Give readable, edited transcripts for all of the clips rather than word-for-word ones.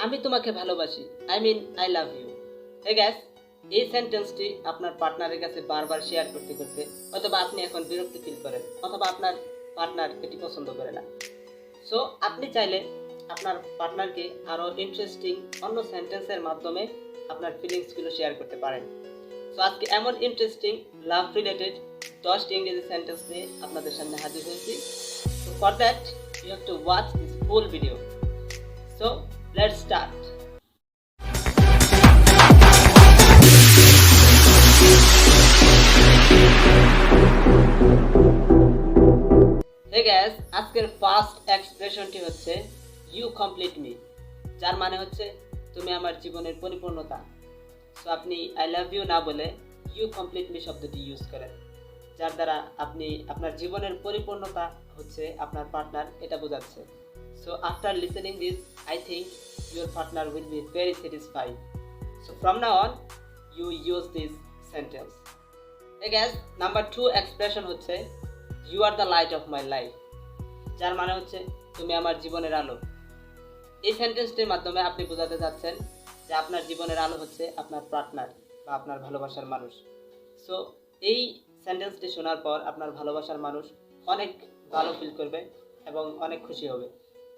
আমি তোমাকে ভালোবাসি, I mean I love you. Hey guys, এই সেন্টেন্সটি আপনার পার্টনারের কাছে বারবার শেয়ার করতে করতে অথবা আপনি এখন বিরক্তি ফিল করেন অথবা আপনার পার্টনার এটি পছন্দ করে না। সো আপনি চাইলে আপনার পার্টনারকে আরও ইন্টারেস্টিং অন্য সেন্টেন্সের মাধ্যমে আপনার ফিলিংসগুলো শেয়ার করতে পারেন। সো আজকে এমন ইন্টারেস্টিং লাভ রিলেটেড 10টি ইংরেজি সেন্টেন্স নিয়ে আপনাদের সামনে হাজির হয়েছি। So for that you have to watch this full video. So let's start. Hey guys, আজকের ফার্স্ট এক্সপ্রেশনটি হচ্ছে ইউ কমপ্লিট মি, যার মানে হচ্ছে তুমি আমার জীবনের পরিপূর্ণতা। সো আপনি আই লাভ ইউ না বলে ইউ কমপ্লিট মি শব্দটি ইউজ করেন, যার দ্বারা আপনি আপনার জীবনের পরিপূর্ণতা হচ্ছে আপনার পার্টনার এটা বোঝাচ্ছে। So after listening this I think your partner will be very satisfied. So from now on you use this sentence. Hey guys, number 2 expression হচ্ছে you are the light of my life, যার মানে হচ্ছে তুমি আমার জীবনের আলো। এই সেন্টেন্সটির মাধ্যমে আপনি বোঝাতে চাচ্ছেন যে আপনার জীবনের আলো হচ্ছে আপনার পার্টনার বা আপনার ভালোবাসার মানুষ। সো এই সেন্টেন্সটি শোনার পর আপনার ভালোবাসার মানুষ অনেক ভালো ফিল করবে এবং অনেক খুশি হবে।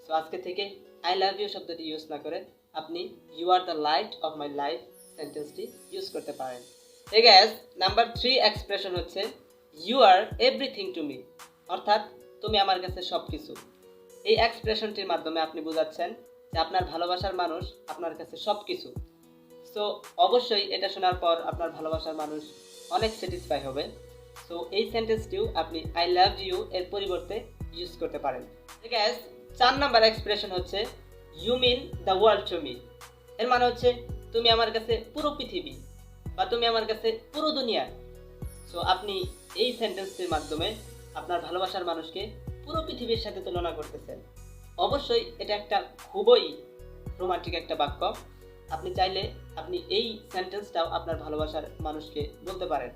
সো আজকে থেকে আই লাভ ইউ শব্দটি ইউজ না করে আপনি you are the light of my life সেন্টেন্সটি ইউজ করতে পারেন। ঠিক আছে, নাম্বার 3 এক্সপ্রেশন হচ্ছে you are everything to me, অর্থাৎ তুমি আমার কাছে সব কিছু। এই এক্সপ্রেশনটির মাধ্যমে আপনি বোঝাচ্ছেন যে আপনার ভালোবাসার মানুষ আপনার কাছে সব কিছু। সো অবশ্যই এটা শোনার পর আপনার ভালোবাসার মানুষ অনেক স্যাটিসফাই হবে। সো এই সেন্টেন্সটিও আপনি আই লাভ ইউ এর পরিবর্তে ইউজ করতে পারেন। ঠিক আছে, 4 নাম্বার এক্সপ্রেশন হচ্ছে you mean the world to me. এর মানে হচ্ছে তুমি আমার কাছে পুরো পৃথিবী বা তুমি আমার কাছে পুরো দুনিয়া। সো আপনি এই সেন্টেন্সটির মাধ্যমে আপনার ভালোবাসার মানুষকে পুরো পৃথিবীর সাথে তুলনা করতেছেন। অবশ্যই এটা একটা খুবই রোমান্টিক একটা বাক্য। আপনি চাইলে আপনি এই সেন্টেন্সটাও আপনার ভালোবাসার মানুষকে বলতে পারেন।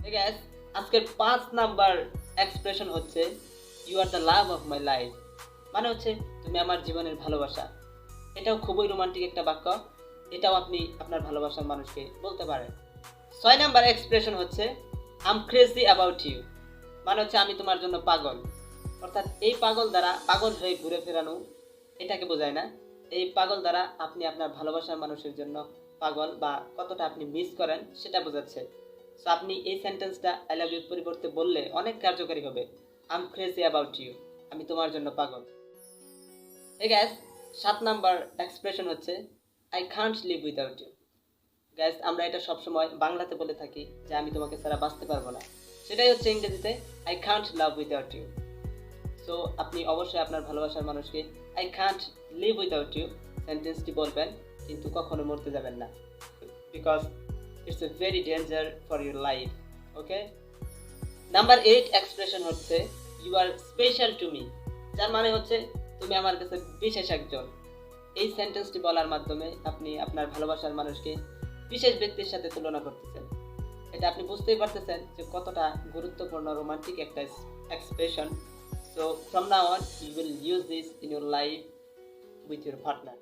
ঠিক আছে, আজকের 5 নাম্বার এক্সপ্রেশন হচ্ছে you are the love of my life, মানে হচ্ছে তুমি আমার জীবনের ভালোবাসা। এটাও খুবই রোমান্টিক একটা বাক্য, এটাও আপনি আপনার ভালোবাসার মানুষকে বলতে পারেন। 6 নাম্বার এক্সপ্রেশন হচ্ছে I am crazy about you, মানে হচ্ছে আমি তোমার জন্য পাগল। অর্থাৎ এই পাগল দ্বারা পাগল হয়ে ঘুরে ফেরানো এটাকে বোঝায় না। এই পাগল দ্বারা আপনি আপনার ভালোবাসার মানুষের জন্য পাগল বা কতটা আপনি মিস করেন সেটা বোঝাচ্ছে। সো আপনি এই সেন্টেন্সটা আই লাভ ইউর পরিবর্তে বললে অনেক কার্যকারী হবে। I am crazy about you, আমি তোমার জন্য পাগল। এই গ্যাস 7 নাম্বার এক্সপ্রেশন হচ্ছে I can't live without you. Guys আমরা এটা সবসময় বাংলাতে বলে থাকি যে আমি তোমাকে ছাড়া বাঁচতে পারবো না, সেটাই হচ্ছে ইংরেজিতে I can't love without you. সো আপনি অবশ্যই আপনার ভালোবাসার মানুষকে I can't live without you সেন্টেন্সটি বলবেন, কিন্তু কখনো মরতে যাবেন না, because it's a very danger for your life. Okay, number 8 expression হচ্ছে you are special to me, যার মানে হচ্ছে তুমি আমার কাছে বিশেষ একজন। এই সেন্টেন্সটি বলার মাধ্যমে আপনি আপনার ভালোবাসার মানুষকে বিশেষ ব্যক্তির সাথে তুলনা করতেছেন। এটা আপনি বুঝতেই পারতেছেন যে কতটা গুরুত্বপূর্ণ রোমান্টিক একটা expression. So from now on you will use this in your life with your partner.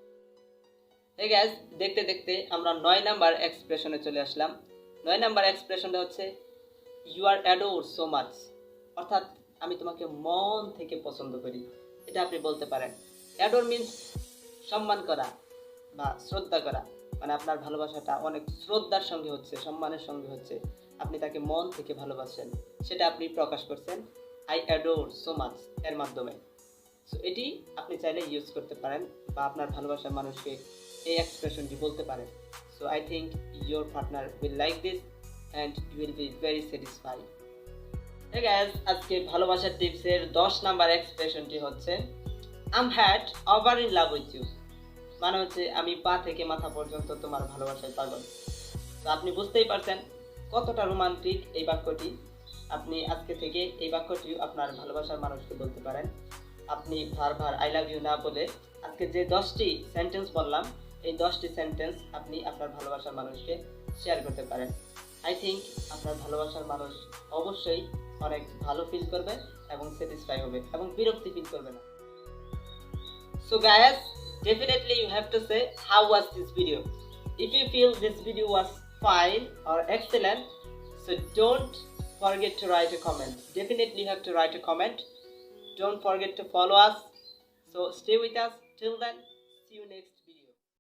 Hey guys, দেখতে দেখতে আমরা 9 নাম্বার এক্সপ্রেশনে চলে আসলাম। 9 নাম্বার এক্সপ্রেশনটা হচ্ছে you are adored so much, অর্থাৎ আমি তোমাকে মন থেকে পছন্দ করি। এটা আপনি বলতে পারেন। অ্যাডোর মিন্স সম্মান করা বা শ্রদ্ধা করা, মানে আপনার ভালোবাসাটা অনেক শ্রদ্ধার সঙ্গে হচ্ছে, সম্মানের সঙ্গে হচ্ছে, আপনি তাকে মন থেকে ভালোবাসেন, সেটা আপনি প্রকাশ করছেন আই অ্যাডোর সো মাচ এর মাধ্যমে। সো এটি আপনি চাইলে ইউজ করতে পারেন বা আপনার ভালোবাসার মানুষকে এই এক্সপ্রেশনটি বলতে পারেন। So I think your partner will like this and you will be very satisfied. ঠিক আছে, আজকে ভালোবাসার টিপসের 10 নাম্বার এক্সপ্রেশনটি হচ্ছে I am had over in love with you, মানে হচ্ছে আমি পা থেকে মাথা পর্যন্ত তোমার ভালোবাসায় পাগল। তো আপনি বুঝতেই পারছেন কতটা রোমান্টিক এই বাক্যটি। আপনি আজকে থেকে এই বাক্যটি আপনার ভালোবাসার মানুষকে বলতে পারেন। আপনি বারবার আই লাভ ইউ না বলে আজকে যে 10টি সেন্টেন্স বললাম এই 10টি সেন্টেন্স আপনি আপনার ভালোবাসার মানুষকে শেয়ার করতে পারেন। আই থিঙ্ক আপনার ভালোবাসার মানুষ অবশ্যই অনেক ভালো ফিল করবে এবং স্যাটিসফাই হবে এবং বিরক্তি ফিল করবে না। So guys, definitely you have to say how was this video. If you feel this video was fine or excellent, so don't forget to write a comment. Definitely you have to write a comment. Don't forget to follow us. So stay with us till then. See you next